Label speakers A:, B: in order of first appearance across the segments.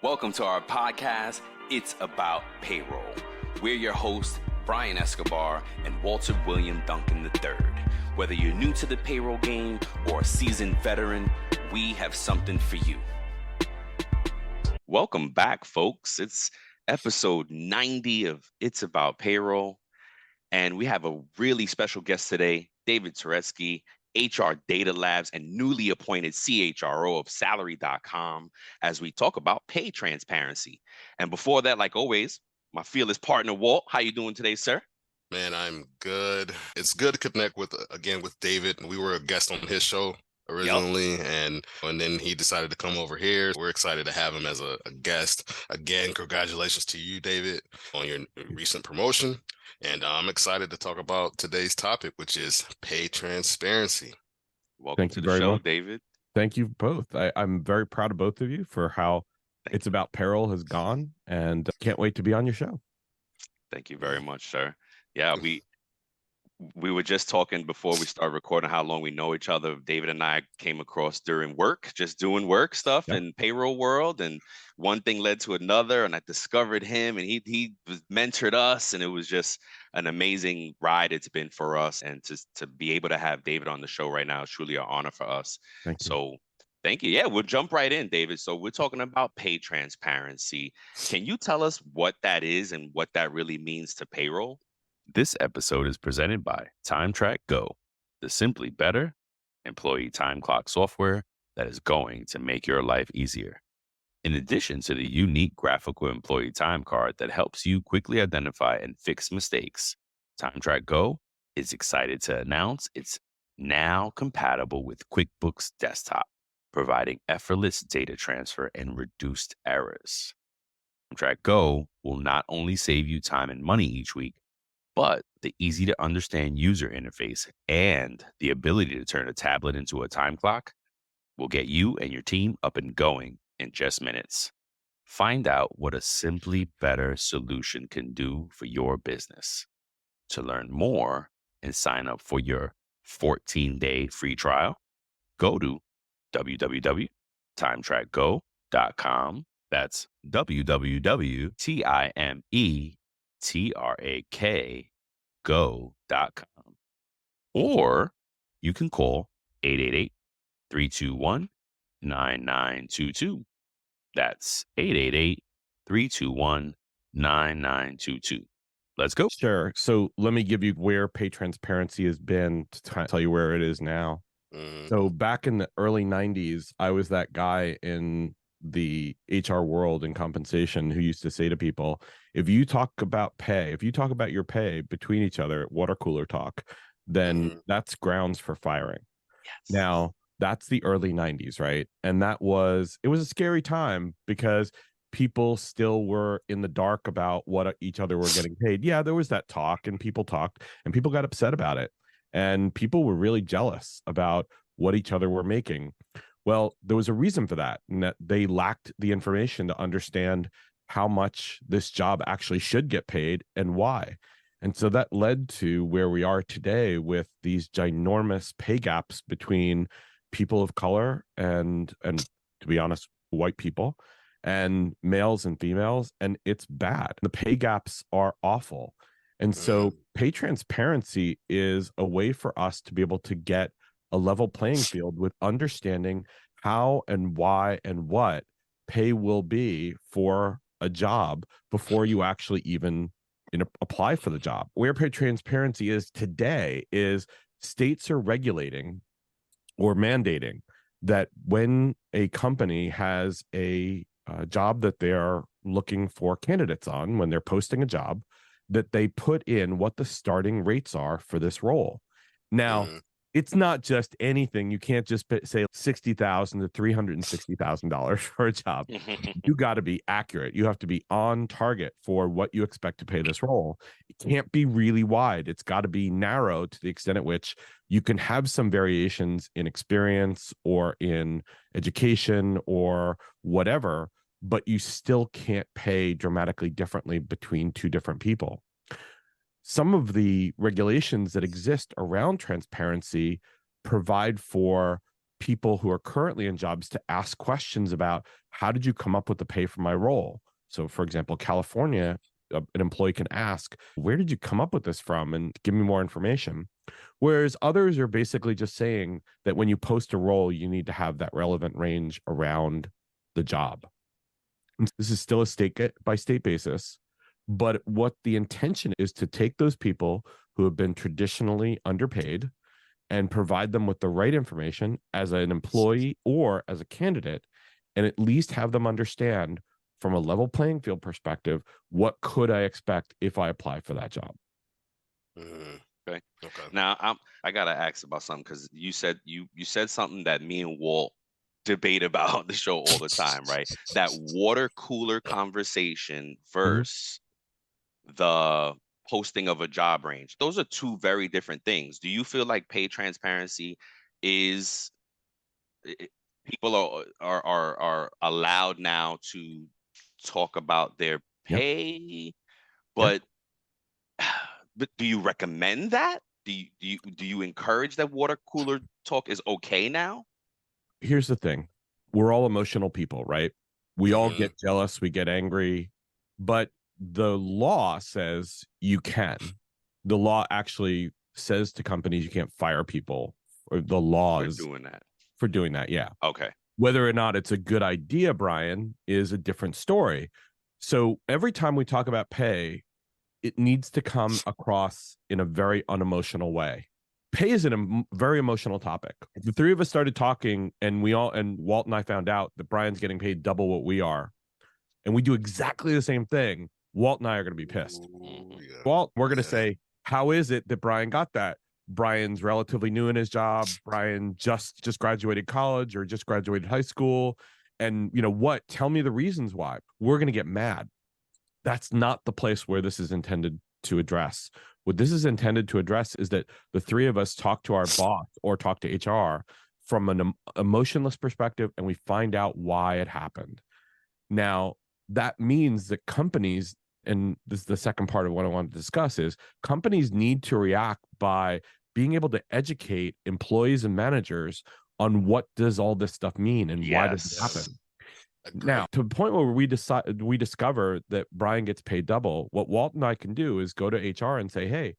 A: Welcome to our podcast, It's About Payroll. We're your hosts, Brian Escobar and Walter William Duncan III. Whether you're new to the payroll game or a seasoned veteran, we have something for you. Welcome back, folks. It's episode 90 of It's About Payroll. And we have a really special guest today, David Turetsky, HR Data Labs and newly appointed CHRO of Salary.com, as we talk about pay transparency. And before that, like always, my fearless partner, Walt. How you doing today, sir?
B: Man, I'm good. It's good to connect with David. We were a guest on his show originally, and then he decided to come over here. We're excited to have him as a guest. Again, congratulations to you, David, on your recent promotion. And I'm excited to talk about today's topic, which is pay transparency.
A: Welcome to the show, David.
C: Thank you both. I'm very proud of both of you for how It's About Payroll has gone, and can't wait to be on your show.
A: Thank you very much, sir. Yeah, we were just talking before we started recording how long we know each other. David and I came across during work, just doing work stuff in payroll world, and one thing led to another, and I discovered him, and he mentored us, and it was just an amazing ride it's been for us. And to be able to have David on the show right now is truly an honor for us. So thank you. Yeah, we'll jump right in, David. So we're talking about pay transparency. Can you tell us what that is and what that really means to payroll?
D: This episode is presented by TimeTrakGO, the simply better employee time clock software that is going to make your life easier. In addition to the unique graphical employee time card that helps you quickly identify and fix mistakes, TimeTrakGO is excited to announce it's now compatible with QuickBooks Desktop, providing effortless data transfer and reduced errors. TimeTrakGO will not only save you time and money each week, but the easy to understand user interface and the ability to turn a tablet into a time clock will get you and your team up and going in just minutes. Find out what a simply better solution can do for your business. To learn more and sign up for your 14-day free trial, go to www.timetrakgo.com. That's www.timetrakgo.com. Or you can call 888-321-9922. That's 888-321-9922. Let's go.
C: Sure. So let me give you where pay transparency has been to tell you where it is now. So back in the early 90s, I was that guy in the HR world and compensation who used to say to people, if you talk about your pay between each other, water cooler talk, then that's grounds for firing.
A: Yes.
C: Now, that's the early 90s, right? And it was a scary time because people still were in the dark about what each other were getting paid. Yeah, there was that talk, and people talked, and people got upset about it. And people were really jealous about what each other were making. Well, there was a reason for that, and that they lacked the information to understand how much this job actually should get paid and why. And so that led to where we are today with these ginormous pay gaps between people of color and to be honest, white people, and males and females. And it's bad. The pay gaps are awful. And so pay transparency is a way for us to be able to get a level playing field with understanding how and why and what pay will be for a job before you actually even apply for the job. Where pay transparency is today is states are regulating or mandating that when a company has a job that they're looking for candidates on, when they're posting a job, that they put in what the starting rates are for this role. Now, it's not just anything. You can't just say $60,000 to $360,000 for a job. You got to be accurate. You have to be on target for what you expect to pay this role. It can't be really wide. It's got to be narrow to the extent at which you can have some variations in experience or in education or whatever, but you still can't pay dramatically differently between two different people. Some of the regulations that exist around transparency provide for people who are currently in jobs to ask questions about how did you come up with the pay for my role? So for example, California, an employee can ask, where did you come up with this from? And give me more information. Whereas others are basically just saying that when you post a role, you need to have that relevant range around the job. And this is still a state by state basis. But what the intention is to take those people who have been traditionally underpaid and provide them with the right information as an employee or as a candidate, and at least have them understand from a level playing field perspective, what could I expect if I apply for that job?
A: Okay. Now I gotta ask about something, because you said something that me and Walt debate about on the show all the time, right? That water cooler conversation versus the posting of a job range. Those are two very different things. Do you feel like pay transparency is people are allowed now to talk about their pay, but do you recommend that? Do you encourage that water cooler talk is okay now?
C: Here's the thing. We're all emotional people, right? We all get jealous, we get angry, but the law says you can. The law actually says to companies you can't fire people, or the law is for doing that. Yeah.
A: Okay.
C: Whether or not it's a good idea, Brian, is a different story. So every time we talk about pay, it needs to come across in a very unemotional way. Pay is a very emotional topic. The three of us started talking, and Walt and I found out that Brian's getting paid double what we are, and we do exactly the same thing. Walt and I are going to be pissed. Walt, we're going to say, how is it that Brian got that? Brian's relatively new in his job. Brian just graduated college or just graduated high school. And you know what? Tell me the reasons why. We're going to get mad. That's not the place where this is intended to address. What this is intended to address is that the three of us talk to our boss or talk to HR from an emotionless perspective, and we find out why it happened. Now, that means that companies, and this is the second part of what I want to discuss, is companies need to react by being able to educate employees and managers on what does all this stuff mean and why does it happen. Now, to the point where we discover that Brian gets paid double, what Walt and I can do is go to HR and say, hey,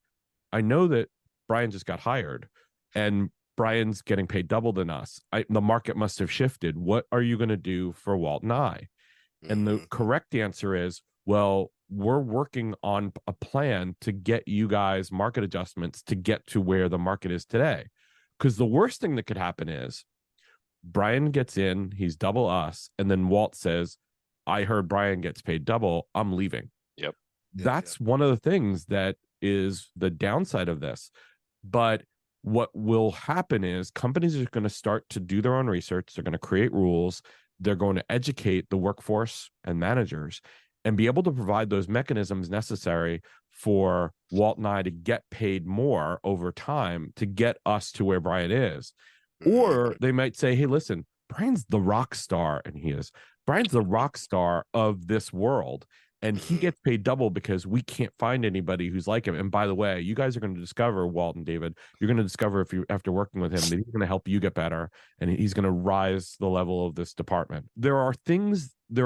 C: I know that Brian just got hired and Brian's getting paid double than us. The market must have shifted. What are you going to do for Walt and I? And the correct answer is, well, we're working on a plan to get you guys market adjustments to get to where the market is today. Because the worst thing that could happen is Brian gets in, he's double us, and then Walt says, I heard Brian gets paid double, I'm leaving.
A: Yep.
C: That's one of the things that is the downside of this. But what will happen is companies are going to start to do their own research. They're going to create rules. They're going to educate the workforce and managers and be able to provide those mechanisms necessary for Walt and I to get paid more over time to get us to where Brian is. Or they might say, hey, listen, Brian's the rock star, and he is. Brian's the rock star of this world, and he gets paid double because we can't find anybody who's like him. And by the way, you guys are going to discover, Walt and David, you're going to discover after working with him that he's going to help you get better, and he's going to rise the level of this department. There are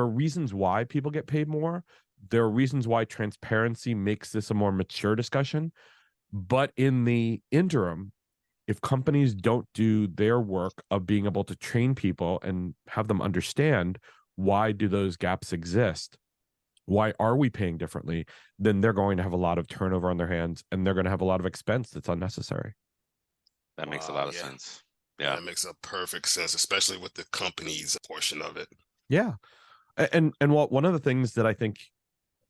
C: reasons why people get paid more. There are reasons why transparency makes this a more mature discussion. But in the interim, if companies don't do their work of being able to train people and have them understand why do those gaps exist, why are we paying differently, then they're going to have a lot of turnover on their hands, and they're going to have a lot of expense that's unnecessary.
A: That makes a lot of sense. Yeah,
B: that makes a perfect sense, especially with the company's portion of it.
C: Yeah. And one of the things that I think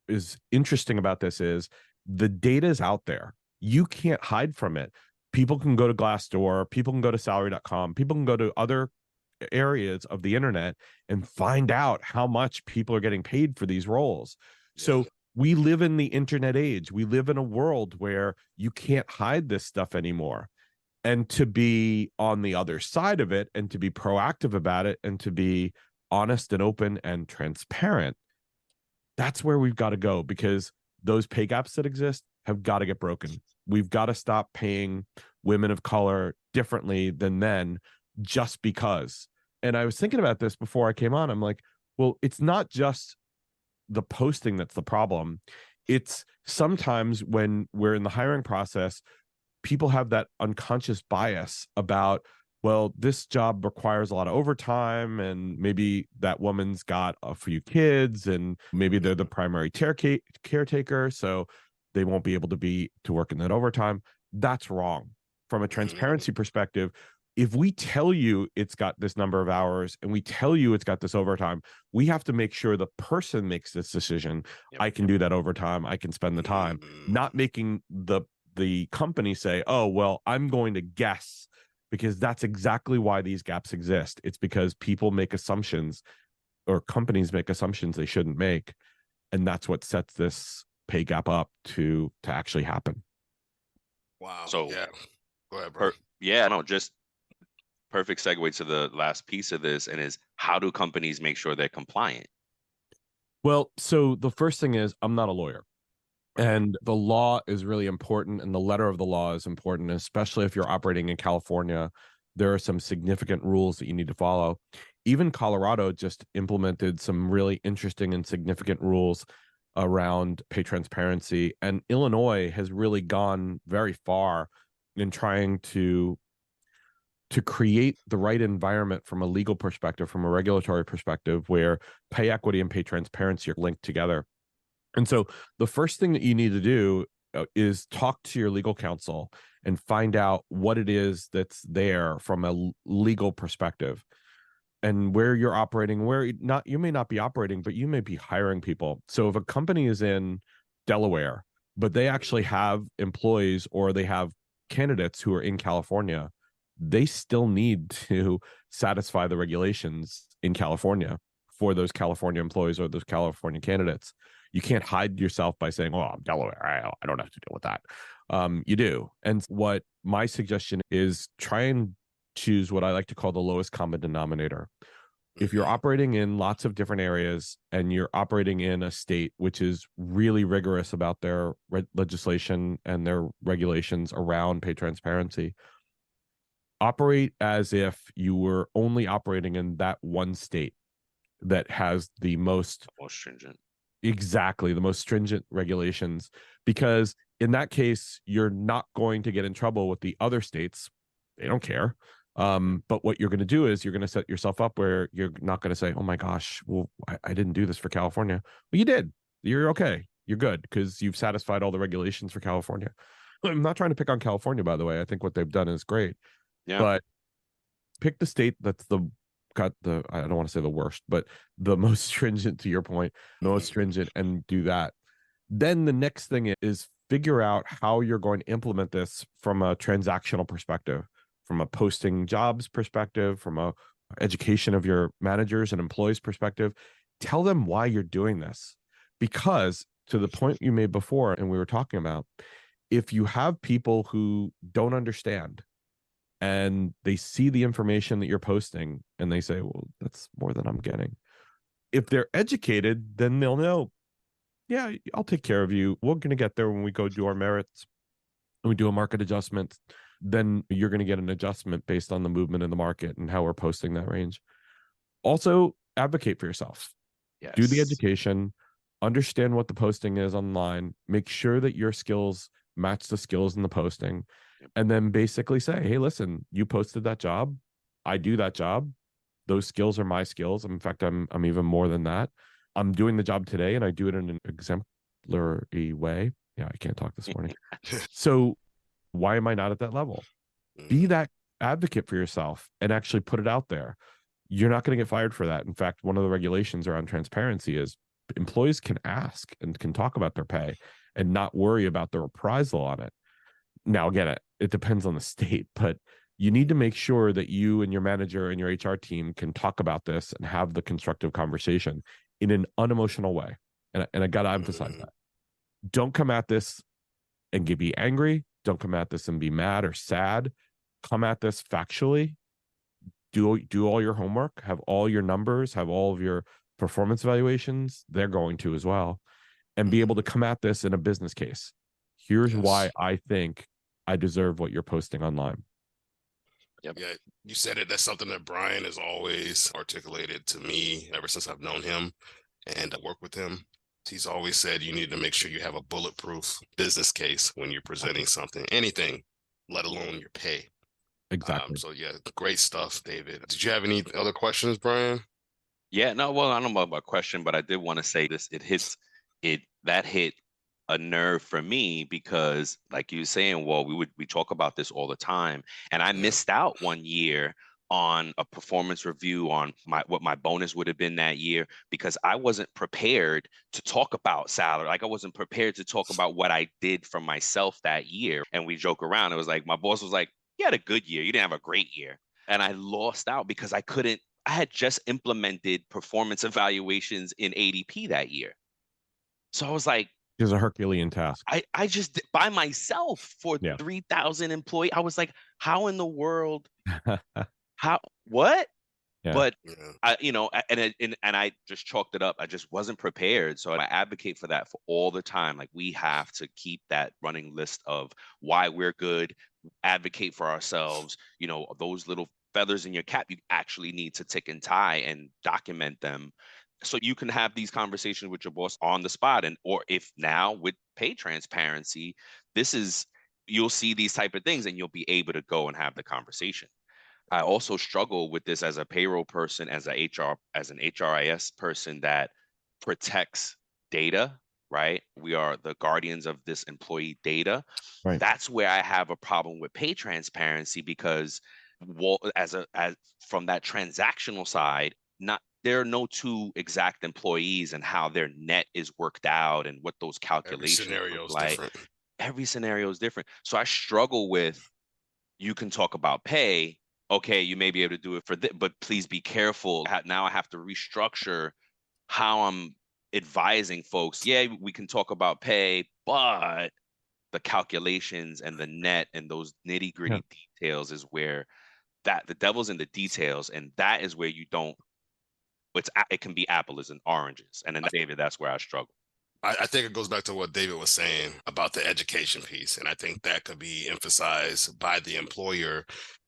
C: is interesting about this is the data is out there. You can't hide from it. People can go to Glassdoor, people can go to salary.com, people can go to other areas of the internet and find out how much people are getting paid for these roles. So we live in the internet age. We live in a world where you can't hide this stuff anymore. And to be on the other side of it and to be proactive about it and to be honest and open and transparent, that's where we've got to go, because those pay gaps that exist have got to get broken. We've got to stop paying women of color differently than men just because. And I was thinking about this before I came on. I'm like, well, it's not just the posting that's the problem. It's sometimes when we're in the hiring process, people have that unconscious bias about, well, this job requires a lot of overtime, and maybe that woman's got a few kids, and maybe they're the primary caretaker, so they won't be able to work in that overtime. That's wrong. From a transparency perspective, if we tell you it's got this number of hours and we tell you it's got this overtime, we have to make sure the person makes this decision.
A: Yep.
C: I can do that overtime. I can spend the time, not making the company say, oh, well, I'm going to guess, because that's exactly why these gaps exist. It's because people make assumptions, or companies make assumptions they shouldn't make. And that's what sets this pay gap up to actually happen.
B: Wow.
A: So
B: yeah. Go ahead, bro.
A: Just perfect segue to the last piece of this, and is, how do companies make sure they're compliant?
C: Well, so the first thing is, I'm not a lawyer. And the law is really important, and the letter of the law is important, especially if you're operating in California. There are some significant rules that you need to follow. Even Colorado just implemented some really interesting and significant rules around pay transparency. And Illinois has really gone very far in trying to create the right environment from a legal perspective, from a regulatory perspective, where pay equity and pay transparency are linked together. And so the first thing that you need to do is talk to your legal counsel and find out what it is that's there from a legal perspective, and where you're operating, where you may not be operating, but you may be hiring people. So if a company is in Delaware, but they actually have employees, or they have candidates who are in California, they still need to satisfy the regulations in California for those California employees or those California candidates. You can't hide yourself by saying, "Oh, I'm Delaware. I don't have to deal with that." You do. And what my suggestion is, try and choose what I like to call the lowest common denominator. If you're operating in lots of different areas, and you're operating in a state which is really rigorous about their legislation and their regulations around pay transparency, operate as if you were only operating in that one state that has the most
A: stringent.
C: Exactly, the most stringent regulations, because in that case, you're not going to get in trouble with the other states. They don't care. But what you're going to do is, you're going to set yourself up where you're not going to say, "Oh my gosh, well, I didn't do this for California." Well, you did. You're okay. You're good, because you've satisfied all the regulations for California. I'm not trying to pick on California, by the way. I think what they've done is great.
A: Yeah.
C: But pick the state that's got the, I don't want to say the worst, but the most stringent, to your point, most stringent, and do that. Then the next thing is figure out how you're going to implement this from a transactional perspective, from a posting jobs perspective, from a education of your managers and employees perspective. Tell them why you're doing this, because to the point you made before, and we were talking about, if you have people who don't understand, and they see the information that you're posting, and they say, "Well, that's more than I'm getting." If they're educated, then they'll know, "Yeah, I'll take care of you. We're going to get there when we go do our merits, when we do a market adjustment. Then you're going to get an adjustment based on the movement in the market and how we're posting that range." Also, advocate for yourself.
A: Yes.
C: Do the education, understand what the posting is online, make sure that your skills match the skills in the posting, and then basically say, "Hey, listen, you posted that job. I do that job. Those skills are my skills. In fact, I'm even more than that. I'm doing the job today, and I do it in an exemplary way." Yeah, I can't talk this morning. So why am I not at that level? Be that advocate for yourself and actually put it out there. You're not going to get fired for that. In fact, one of the regulations around transparency is employees can ask and can talk about their pay and not worry about the reprisal on it. Now, again, it depends on the state, but you need to make sure that you and your manager and your HR team can talk about this and have the constructive conversation in an unemotional way. And I got to emphasize that. Don't come at this and be angry. Don't come at this and be mad or sad. Come at this factually. Do all your homework, have all your numbers, have all of your performance evaluations. They're going to as well. And be able to come at this in a business case. Here's why I think I deserve what you're posting online.
A: Yep.
B: Yeah, you said it. That's something that Brian has always articulated to me ever since I've known him and I work with him. He's always said you need to make sure you have a bulletproof business case when you're presenting something, anything, let alone your pay.
C: Exactly.
B: So yeah, great stuff, David. Did you have any other questions, Brian?
A: Yeah, no, well, I don't know about a question, but I did want to say this. That hit a nerve for me because, like you were saying, well, we talk about this all the time, and I missed out one year on a performance review on what my bonus would have been that year because I wasn't prepared to talk about salary. Like I wasn't prepared to talk about what I did for myself that year. And we joke around. It was like my boss was like, "You had a good year. You didn't have a great year." And I lost out because I had just implemented performance evaluations in ADP that year. So I was like,
C: It's a Herculean task.
A: I just by myself for
C: Yeah.
A: 3,000 employees. I was like, how in the world? What?
C: Yeah.
A: But
B: Yeah.
A: and I just chalked it up. I just wasn't prepared. So I advocate for that for all the time. Like we have to keep that running list of why we're good, advocate for ourselves. Those little feathers in your cap, you actually need to tick and tie and document them so you can have these conversations with your boss on the spot. Or if now with pay transparency, you'll see these type of things and you'll be able to go and have the conversation. I also struggle with this as a payroll person, as an HRIS person that protects data, right? We are the guardians of this employee data.
C: Right.
A: That's where I have a problem with pay transparency because from that transactional side, there are no two exact employees and how their net is worked out and what those calculations look like.
B: Different.
A: Every scenario is different. So I struggle with, you can talk about pay. Okay, you may be able to do it for this, but please be careful. Now I have to restructure how I'm advising folks. Yeah, we can talk about pay, but the calculations and the net and those nitty gritty details is where the devil's in the details, and that is where you don't. It can be apples and oranges, and then David, that's where I struggle.
B: I think it goes back to what David was saying about the education piece, and I think that could be emphasized by the employer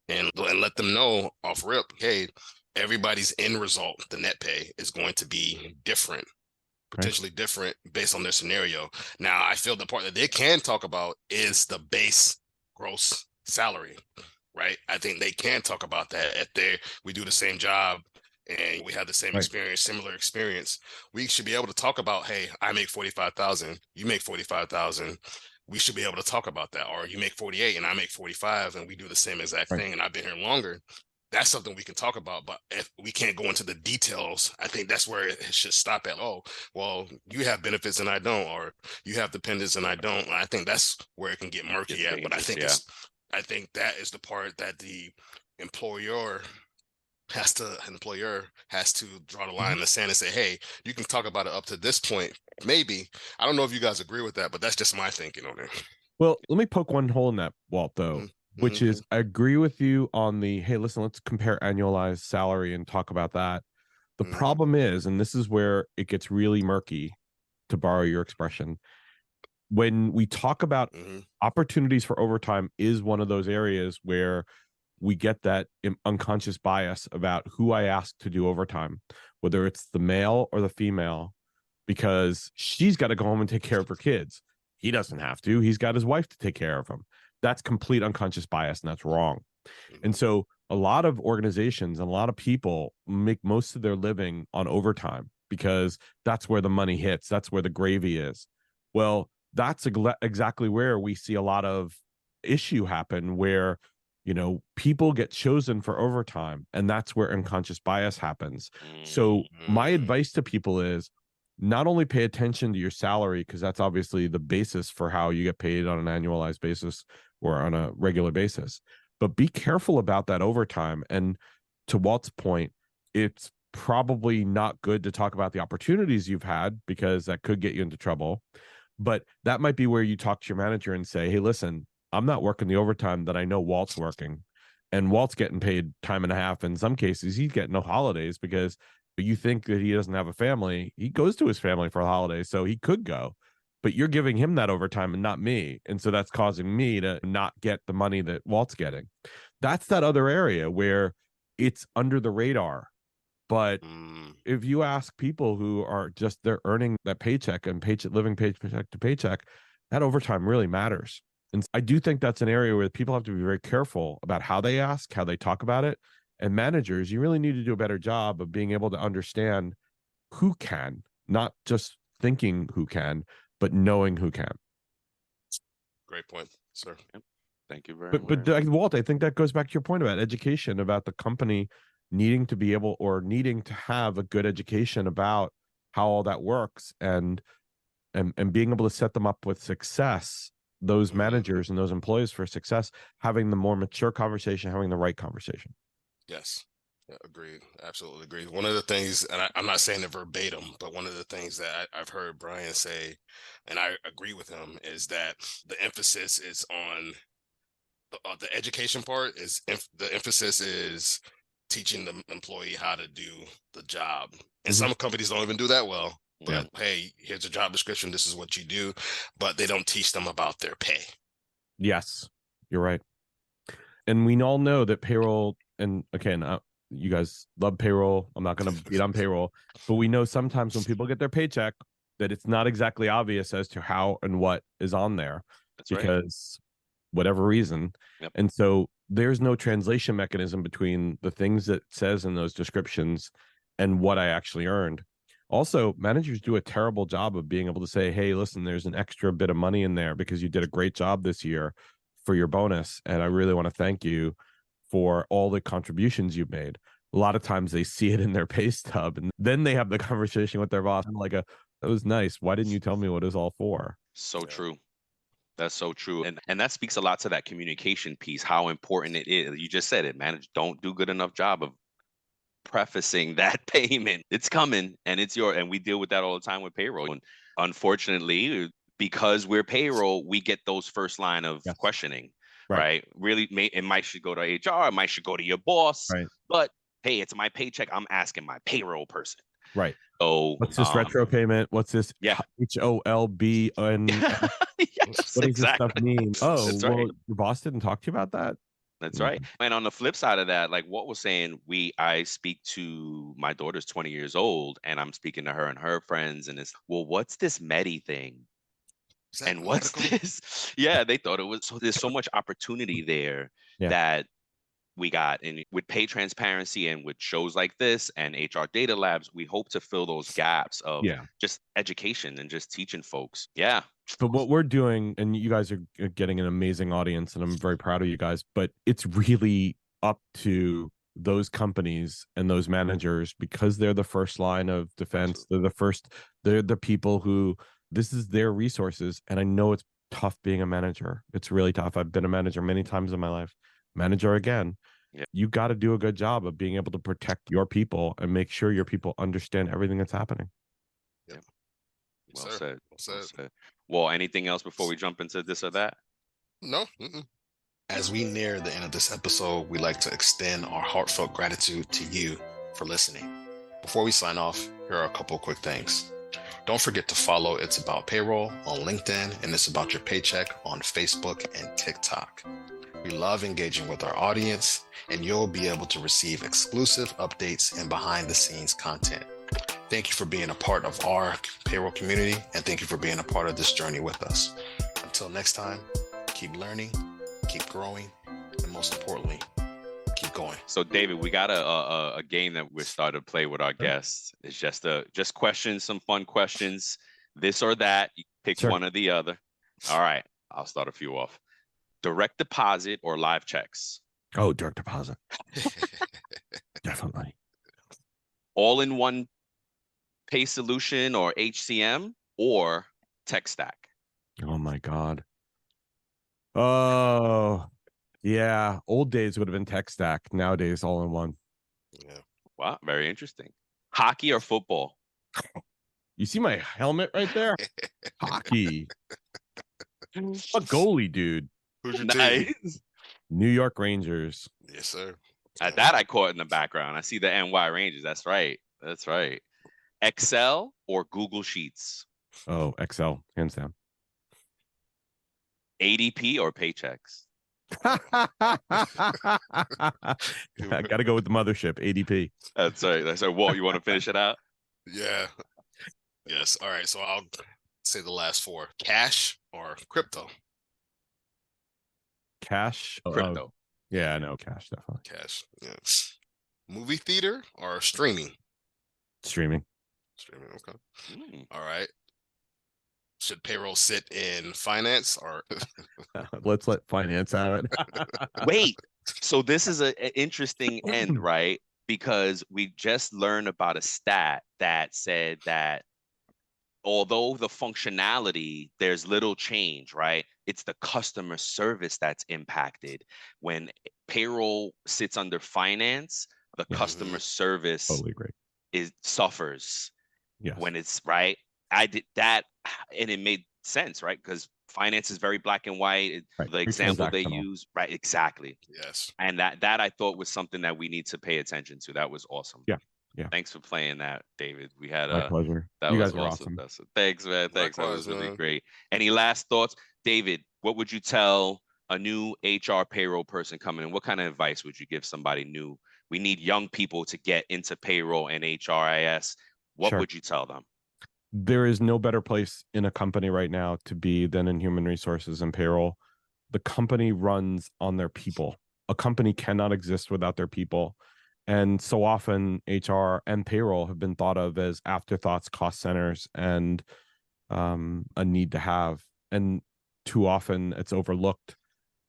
B: and let them know off rip, hey, everybody's end result, the net pay, is going to be different, potentially different based on their scenario. Now, I feel the part that they can talk about is the base gross salary, right? I think they can talk about that. If we do the same job and we have the same experience, similar experience, we should be able to talk about, hey, I make 45,000, you make 45,000. We should be able to talk about that. Or you make 48 and I make 45 and we do the same exact thing and I've been here longer. That's something we can talk about. But if we can't go into the details, I think that's where it should stop at. Oh, well, you have benefits and I don't, or you have dependents and I don't. I think that's where it can get murky at. But I think I think that is the part that the employer has to draw the line in the sand and say, hey, you can talk about it up to this point. Maybe. I don't know if you guys agree with that, but that's just my thinking on it.
C: Well, let me poke one hole in that, Walt, though, which is I agree with you on the, hey, listen, let's compare annualized salary and talk about that. The problem is, and this is where it gets really murky, to borrow your expression, when we talk about opportunities for overtime is one of those areas where we get that unconscious bias about who I ask to do overtime, whether it's the male or the female, because she's got to go home and take care of her kids. He doesn't have to. He's got his wife to take care of him. That's complete unconscious bias, and that's wrong. And so a lot of organizations and a lot of people make most of their living on overtime because that's where the money hits. That's where the gravy is. Well, that's exactly where we see a lot of issue happen where, people get chosen for overtime, and that's where unconscious bias happens. So my advice to people is not only pay attention to your salary, because that's obviously the basis for how you get paid on an annualized basis or on a regular basis, but be careful about that overtime. And to Walt's point, it's probably not good to talk about the opportunities you've had because that could get you into trouble. But that might be where you talk to your manager and say, hey, listen, I'm not working the overtime that I know Walt's working, and Walt's getting paid time and a half. In some cases, he's getting no holidays because you think that he doesn't have a family. He goes to his family for the holidays, so he could go, but you're giving him that overtime and not me. And so that's causing me to not get the money that Walt's getting. That's that other area where it's under the radar. But if you ask people who are just, they're earning that paycheck and living paycheck to paycheck, that overtime really matters. And I do think that's an area where people have to be very careful about how they ask, how they talk about it. And managers, you really need to do a better job of being able to understand who can, not just thinking who can, but knowing who can.
B: Great point, sir.
A: Thank you very much.
C: But Walt, I think that goes back to your point about education, about the company needing to be able, or needing to have a good education about how all that works, and being able to set them up with success, those managers and those employees for success, having the more mature conversation, having the right conversation.
B: Yes. Yeah, agreed. Absolutely agreed. One of the things, and I'm not saying it verbatim, but one of the things that I've heard Brian say, and I agree with him, is that the emphasis is on the education part. The emphasis is teaching the employee how to do the job. And some companies don't even do that well. But hey, here's a job description. This is what you do. But they don't teach them about their pay.
C: Yes, you're right. And we all know that payroll, and again, you guys love payroll. I'm not going to beat on payroll, but we know sometimes when people get their paycheck that it's not exactly obvious as to how and what is on there. That's because whatever reason. And so there's no translation mechanism between the things that says in those descriptions and what I actually earned. Also, managers do a terrible job of being able to say, hey, listen, there's an extra bit of money in there because you did a great job this year for your bonus. And I really want to thank you for all the contributions you've made. A lot of times they see it in their pay stub, and then they have the conversation with their boss. I'm like, that was nice. Why didn't you tell me what it was all for?
A: So true. That's so true. And that speaks a lot to that communication piece, how important it is. You just said it, managers don't do good enough job of prefacing that payment. It's coming and it's and we deal with that all the time with payroll. And unfortunately, because we're payroll, we get those first line of questioning, right? Really, it might should go to HR, it might should go to your boss, but hey, it's my paycheck. I'm asking my payroll person.
C: Right.
A: So
C: what's this retro payment? What's this HOLB? And
A: yes,
C: what does this stuff mean? Oh,
A: that's
C: well,
A: right.
C: your boss didn't talk to you about that?
A: That's right. And on the flip side of that, like what was saying, I speak to my daughter's 20 years old, and I'm speaking to her and her friends, and it's, well, what's this Medi thing? And what's this? Yeah, they thought it was. So there's so much opportunity there that we got. And with pay transparency and with shows like this and HR Data Labs, we hope to fill those gaps of just education and just teaching folks. Yeah.
C: But what we're doing, and you guys are getting an amazing audience, and I'm very proud of you guys, but it's really up to those companies and those managers, because they're the first line of defense. They're the people who, this is their resources. And I know it's tough being a manager. It's really tough. I've been a manager many times in my life, manager again. You got to do a good job of being able to protect your people and make sure your people understand everything that's happening.
A: Well said. Well, anything else before we jump into this or that?
B: No. As we near the end of this episode, we'd like to extend our heartfelt gratitude to you for listening. Before we sign off, here are a couple of quick things. Don't forget to follow It's About Payroll on LinkedIn and It's About Your Paycheck on Facebook and TikTok. We love engaging with our audience, and you'll be able to receive exclusive updates and behind-the-scenes content. Thank you for being a part of our payroll community, and thank you for being a part of this journey with us. Until next time, keep learning, keep growing, and most importantly, keep going.
A: So, David, we got a game that we're starting to play with our guests. It's just questions, some fun questions, this or that. You pick one or the other. All right, I'll start a few off. Direct deposit or live checks?
C: Oh, direct deposit. Definitely.
A: All-in-one pay solution or HCM or tech stack?
C: Oh my God. Oh, yeah. Old days would have been tech stack. Nowadays, all in one.
B: Yeah.
A: Wow, very interesting. Hockey or football?
C: You see my helmet right there? Hockey. A goalie, dude.
B: Who's your team?
C: New York Rangers.
B: Yes, sir.
A: That I caught in the background. I see the NY Rangers. That's right. Excel or Google Sheets?
C: Oh, Excel, hands down.
A: ADP or Paychecks?
C: I got to go with the mothership, ADP.
A: That's right. So, Walt, you want to finish it out?
B: Yeah. Yes. All right. So I'll say the last four: cash or crypto.
C: Cash.
A: Crypto.
C: Yeah, I know cash, definitely.
B: Cash. Yeah. Movie theater or streaming?
C: Streaming.
B: Streaming. Okay. All right. Should payroll sit in finance or?
C: Let's let finance have it.
A: Wait. So this is an interesting end, right? Because we just learned about a stat that said that although the functionality, there's little change, right? It's the customer service that's impacted. When payroll sits under finance, the customer service
C: Totally agree.
A: suffers.
C: Yes.
A: When it's right. I did that, and it made sense, right? Because finance is very black and white.
C: Right.
A: The example they use, right? Exactly.
B: Yes.
A: And that I thought was something that we need to pay attention to. That was awesome.
C: Yeah. Yeah.
A: Thanks for playing that, David. We had
C: my pleasure.
A: That
C: you
A: was
C: guys are awesome.
A: Thanks, man. Thanks.
B: Likewise,
A: that was really
B: man.
A: great. Any last thoughts, David? What would you tell a new HR payroll person coming in? What kind of advice would you give somebody new? We need young people to get into payroll and HRIS. What
C: Sure.
A: would you tell them?
C: There is no better place in a company right now to be than in human resources and payroll. The company runs on their people. A company cannot exist without their people. And so often HR and payroll have been thought of as afterthoughts, cost centers, and a need to have. And too often it's overlooked.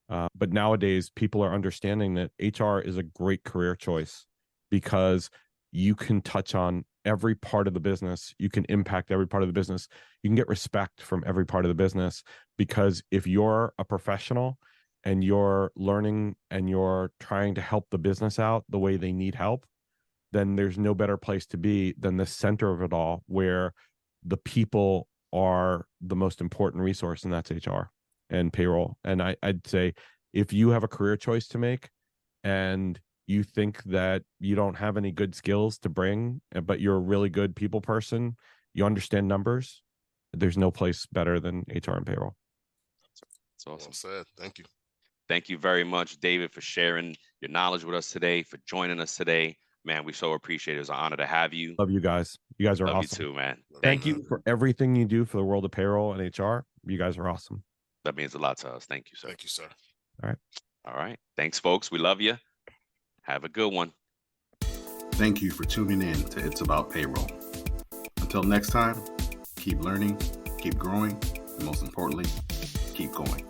C: But nowadays, people are understanding that HR is a great career choice because you can touch on every part of the business. You can impact every part of the business. You can get respect from every part of the business, because if you're a professional and you're learning and you're trying to help the business out the way they need help, then there's no better place to be than the center of it all, where the people are the most important resource, and that's HR and payroll. And I'd say, if you have a career choice to make and you think that you don't have any good skills to bring, but you're a really good people person, you understand numbers, there's no place better than HR and payroll.
A: That's awesome.
B: Well said. Thank you.
A: Thank you very much, David, for sharing your knowledge with us today, for joining us today. Man, we so appreciate it. It was an honor to have you.
C: Love you guys. You guys are
A: Love
C: awesome.
A: you too, man.
C: Thank you for everything you do for the world of payroll and HR. You guys are awesome.
A: That means a lot to us. Thank you, sir.
B: Thank you, sir.
C: All right.
A: All right. Thanks, folks. We love you. Have a good one.
E: Thank you for tuning in to It's About Payroll. Until next time, keep learning, keep growing, and most importantly, keep going.